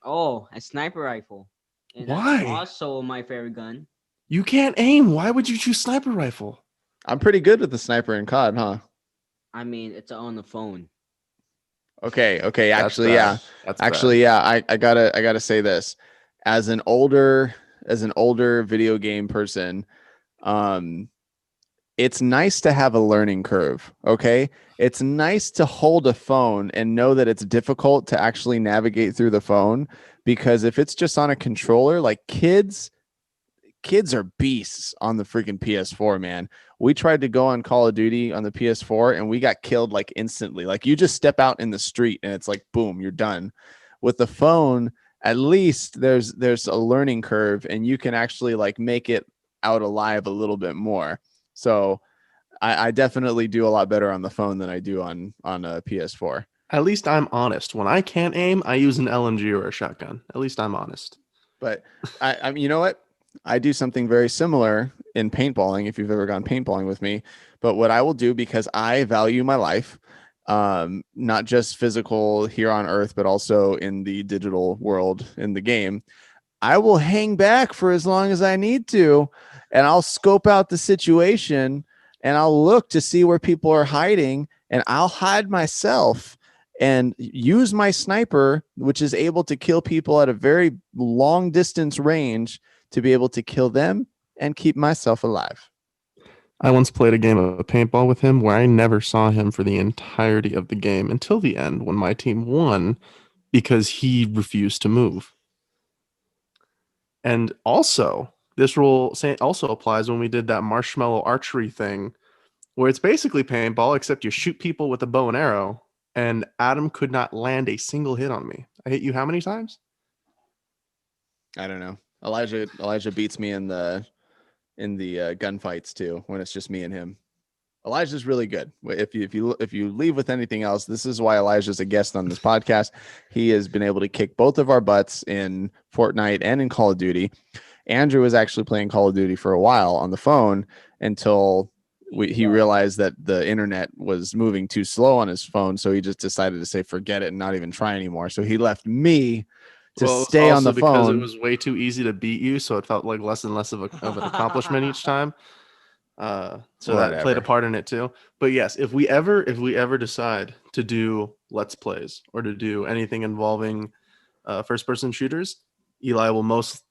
Oh, a sniper rifle. And Why? That's also my favorite gun. You can't aim. Why would you choose sniper rifle? I'm pretty good with the sniper in COD, huh? I mean, it's on the phone. Okay. That's Actually, bad. yeah. That's Actually, yeah. I gotta say this. As an older video game person, it's nice to have a learning curve. Okay. It's nice to hold a phone and know that it's difficult to actually navigate through the phone, because if it's just on a controller, like kids are beasts on the freaking PS4, man. We tried to go on Call of Duty on the PS4 and we got killed like instantly. Like you just step out in the street and it's like, boom, you're done. With the phone, at least there's a learning curve and you can actually like make it out alive a little bit more. So I definitely do a lot better on the phone than I do on a PS4. At least I'm honest. When I can't aim, I use an LMG or a shotgun. At least I'm honest. But I mean, you know what? I do something very similar in paintballing, if you've ever gone paintballing with me. But what I will do, because I value my life, not just physical here on Earth, but also in the digital world in the game, I will hang back for as long as I need to, and I'll scope out the situation and I'll look to see where people are hiding, and I'll hide myself and use my sniper, which is able to kill people at a very long distance range, to be able to kill them and keep myself alive. I once played a game of paintball with him where I never saw him for the entirety of the game until the end when my team won because he refused to move. And also, this rule also applies when we did that marshmallow archery thing where it's basically paintball, except you shoot people with a bow and arrow, and Adam could not land a single hit on me. I hit you how many times? I don't know. Elijah beats me in the gunfights too, when it's just me and him. Elijah's really good. If you leave with anything else, this is why Elijah's a guest on this podcast. He has been able to kick both of our butts in Fortnite and in Call of Duty. Andrew was actually playing Call of Duty for a while on the phone until he realized that the internet was moving too slow on his phone, so he just decided to say forget it and not even try anymore. So he left me to Well, it was stay on also the because phone. it was way too easy to beat you, so it felt like less and less of an accomplishment each time. So that played a Whatever. part in it too. But yes, if we ever decide to do let's plays or to do anything involving first person shooters, Eli will most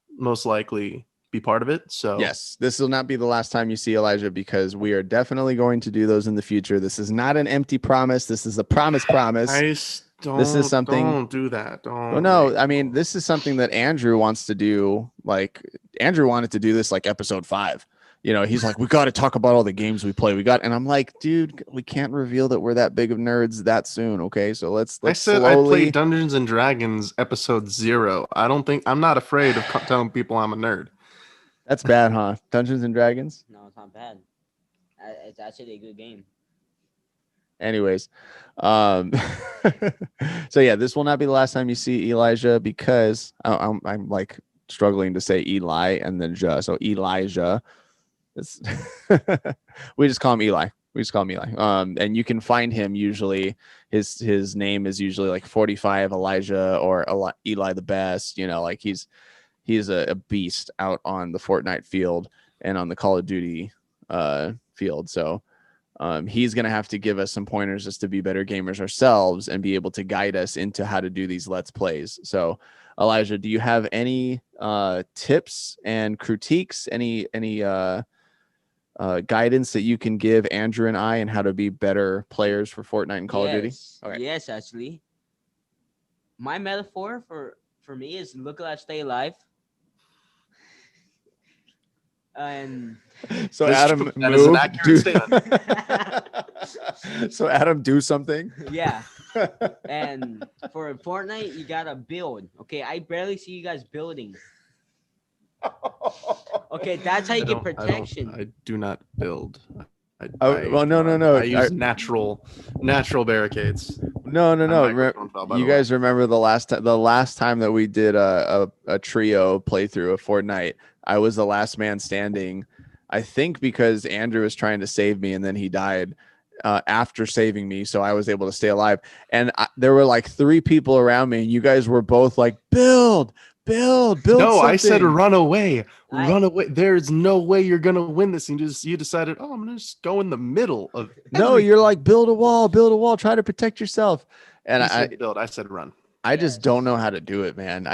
likely be part of it. So Yes, this will not be the last time you see Elijah, because we are definitely going to do those in the future. This is not an empty promise. This is a promise. guys, This is something. don't do that. Well, Don't. no, I mean, this is something that Andrew wants to do. Like, Andrew wanted to do this like episode 5. You know, he's like, we got to talk about all the games we play. And I'm like, dude, we can't reveal that we're that big of nerds that soon. Okay, so let's I said slowly. I played Dungeons and Dragons episode 0. I'm not afraid of telling people I'm a nerd. That's bad, huh? Dungeons and Dragons. No, it's not bad. It's actually a good game. Anyways, so yeah, this will not be the last time you see Elijah, because I'm like struggling to say Eli and then Ja. So Elijah. It's we just call him Eli. And you can find him usually. His name is usually like 45 Elijah or Eli the Best. You know, like he's a beast out on the Fortnite field and on the Call of Duty field. So he's going to have to give us some pointers just to be better gamers ourselves and be able to guide us into how to do these let's plays. So Elijah, do you have any tips and critiques, any guidance that you can give Andrew and I, and how to be better players for Fortnite and Call of Duty? Okay. Yes, actually. My metaphor for me is look alive, stay alive. And So That's Adam, true. That is an move, accurate do- So Adam, do something. yeah. And for Fortnite, you gotta build. Okay, I barely see you guys building. Okay, that's how you get protection. I do not build. Well, no. I use natural barricades. No. microphone fell, by You the way. guys remember the last time that we did a trio playthrough of Fortnite? I was the last man standing. I think because Andrew was trying to save me and then he died after saving me, so I was able to stay alive. And there were like 3 people around me, and you guys were both like, build. No, Something. I said run away. I- Run away. There's no way you're gonna win this. And you decided, oh, I'm gonna just go in the middle of. No, you're like, build a wall, try to protect yourself. And I said build. I said run. I just don't know how to do it, man.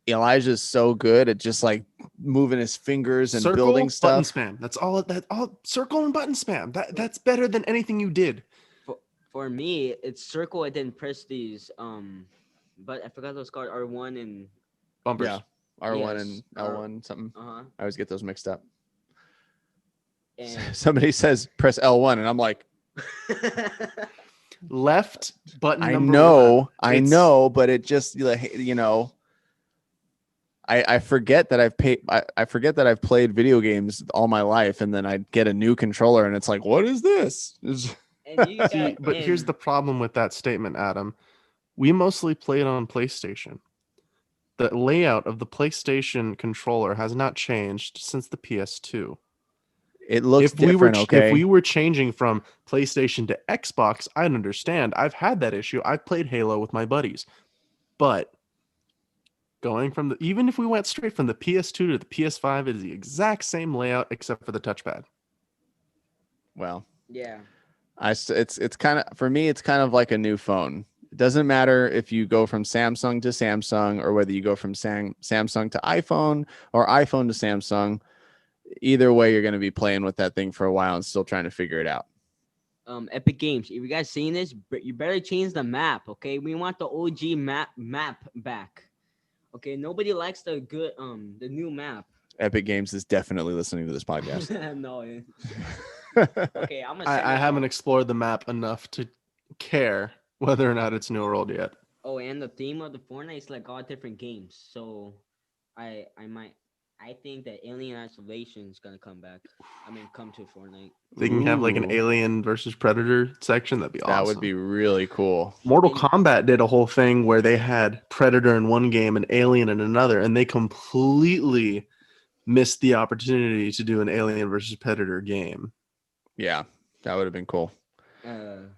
Elijah's so good at just like moving his fingers and Circle, building button stuff. spam. That's all. Circle and button spam. That's better than anything you did. For me, it's circle and then press these. But I forgot those cards R1 and Bumpers. Yeah, R1 Yes, and L1 something. uh-huh. I always get those mixed up. And Somebody says press L1, and I'm like, Left button. I number know, one. I It's- know, but it just, you know, I forget that I forget that I've played video games all my life, and then I get a new controller, and it's like, what is this? and you See, got, but here's and- the problem with that statement, Adam. We mostly played on PlayStation. The layout of the PlayStation controller has not changed since the PS2. It looks If we were different, okay? if we were changing from PlayStation to Xbox, I'd understand. I've had that issue. I've played Halo with my buddies. But going from even if we went straight from the PS2 to the PS5, it is the exact same layout except for the touchpad. Well, yeah. it's kind of, for me, it's kind of like a new phone. It doesn't matter if you go from Samsung to Samsung, or whether you go from Samsung to iPhone or iPhone to Samsung. Either way, you're going to be playing with that thing for a while and still trying to figure it out. Epic Games. If you guys seen this, you better change the map. Okay, we want the OG map back. Okay, nobody likes the new map. Epic Games is definitely listening to this podcast. No. Okay, I'm gonna. I haven't explored the map enough to care whether or not it's new or old yet. Oh, and the theme of the Fortnite is like all different games. So, I think that Alien Isolation is gonna come back. Come to Fortnite. They can have like an Ooh. Alien versus Predator section. That'd be awesome. That would be really cool. Mortal Kombat did a whole thing where they had Predator in one game and Alien in another, and they completely missed the opportunity to do an Alien versus Predator game. Yeah, that would have been cool. And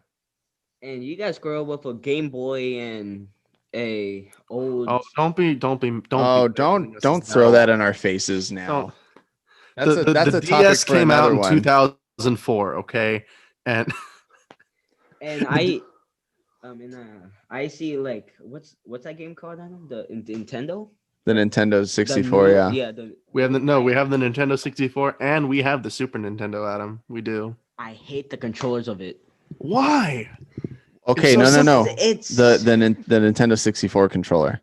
you guys grow up with a Game Boy and a old. Oh, don't be. Oh, be don't us throw down. that in our faces now. Don't. That's The a topic DS for came out another in one. 2004. Okay, and And I see like what's that game called, Adam? The Nintendo. The Nintendo The 64, new- yeah. Yeah. we have the Nintendo 64, and we have the Super Nintendo. Adam, we do. I hate the controllers of it. Why? Okay, so no. It's The Nintendo 64 controller.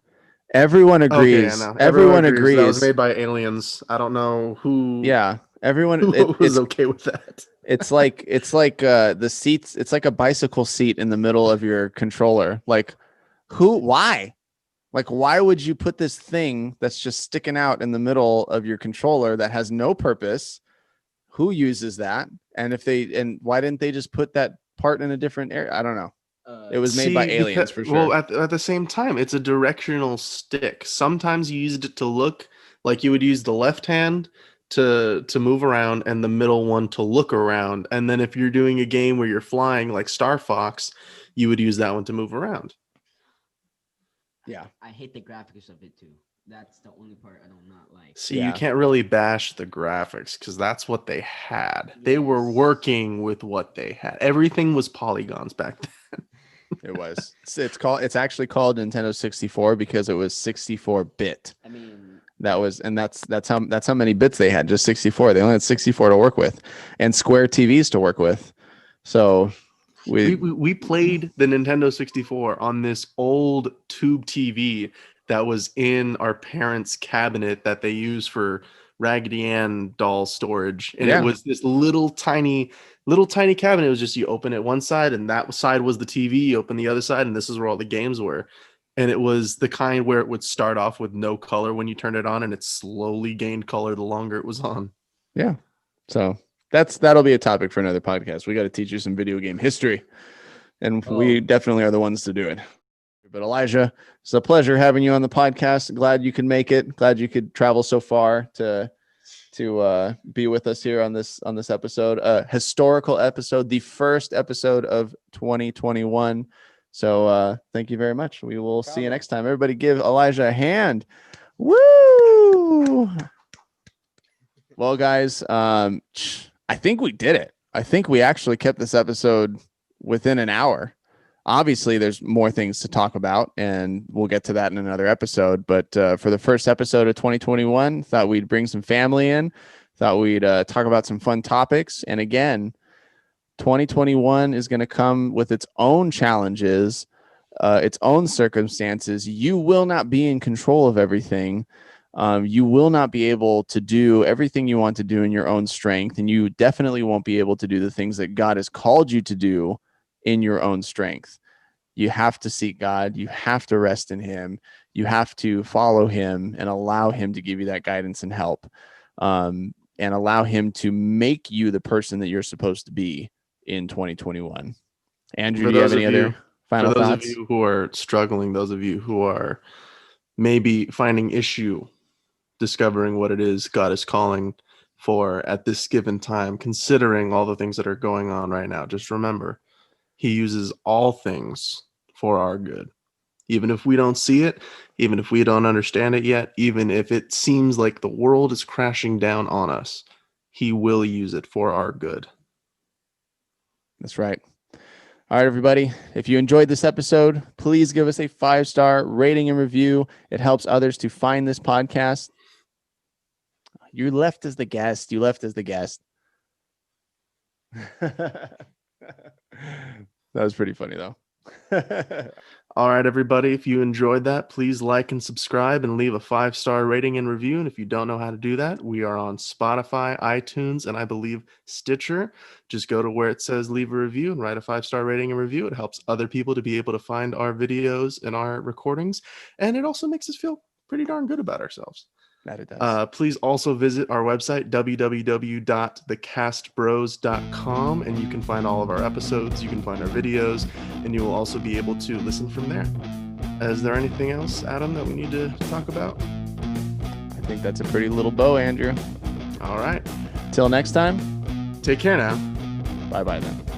Everyone agrees. Okay, yeah, no. Everyone That agrees. was made by aliens. I don't know who. Yeah, everyone. Who was okay with that? It's like the seats. It's like a bicycle seat in the middle of your controller. Like, why? Like, why would you put this thing that's just sticking out in the middle of your controller that has no purpose? Who uses that? And why didn't they just put that part in a different area? I don't know. It was made by aliens for sure. Well, at the same time, it's a directional stick. Sometimes you used it to look like you would use the left hand to move around and the middle one to look around. And then if you're doing a game where you're flying like Star Fox, you would use that one to move around. Yeah. I hate the graphics of it too. That's the only part I do not like. See, Yeah. you can't really bash the graphics because that's what they had. They were working with what they had. Everything was polygons back then. It was. It's actually called Nintendo 64 because it was 64-bit. I mean, that's how many bits they had, just 64. They only had 64 to work with and square TVs to work with. So we played the Nintendo 64 on this old tube TV that was in our parents' cabinet that they use for Raggedy Ann doll storage. And it was this little tiny cabinet. It was just, you open it one side and that side was the TV, you open the other side and this is where all the games were. And it was the kind where it would start off with no color when you turned it on and it slowly gained color the longer it was on. Yeah. So that'll be a topic for another podcast. We got to teach you some video game history. And we definitely are the ones to do it. But Elijah, it's a pleasure having you on the podcast. Glad you could make it. Glad you could travel so far to be with us here on this episode, historical episode, the first episode of 2021. So thank you very much. We will see you next time. Everybody give Elijah a hand. Woo! Well, guys, I think we did it. I think we actually kept this episode within an hour. Obviously, there's more things to talk about, and we'll get to that in another episode. But for the first episode of 2021, thought we'd bring some family in, thought we'd talk about some fun topics. And again, 2021 is going to come with its own challenges, its own circumstances. You will not be in control of everything. You will not be able to do everything you want to do in your own strength, and you definitely won't be able to do the things that God has called you to do in your own strength. You have to seek God. You have to rest in him. You have to follow him and allow him to give you that guidance and help, and allow him to make you the person that you're supposed to be in 2021. Andrew, do you have any other final thoughts? For those of you who are struggling, those of you who are maybe finding issue discovering what it is God is calling for at this given time, considering all the things that are going on right now, just remember, he uses all things for our good. Even if we don't see it, even if we don't understand it yet, even if it seems like the world is crashing down on us, he will use it for our good. That's right. All right, everybody. If you enjoyed this episode, please give us a 5-star rating and review. It helps others to find this podcast. You left as the guest. That was pretty funny, though. All right, everybody. If you enjoyed that, please like and subscribe and leave a 5-star rating and review. And if you don't know how to do that, we are on Spotify, iTunes, and I believe Stitcher. Just go to where it says leave a review and write a 5-star rating and review. It helps other people to be able to find our videos and our recordings. And it also makes us feel pretty darn good about ourselves. That it does. Please also visit our website, www.thecastbros.com, and you can find all of our episodes, you can find our videos, and you will also be able to listen from there. Is there anything else, Adam, that we need to talk about? I think that's a pretty little bow, Andrew. All right. Till next time. Take care now. Bye bye then.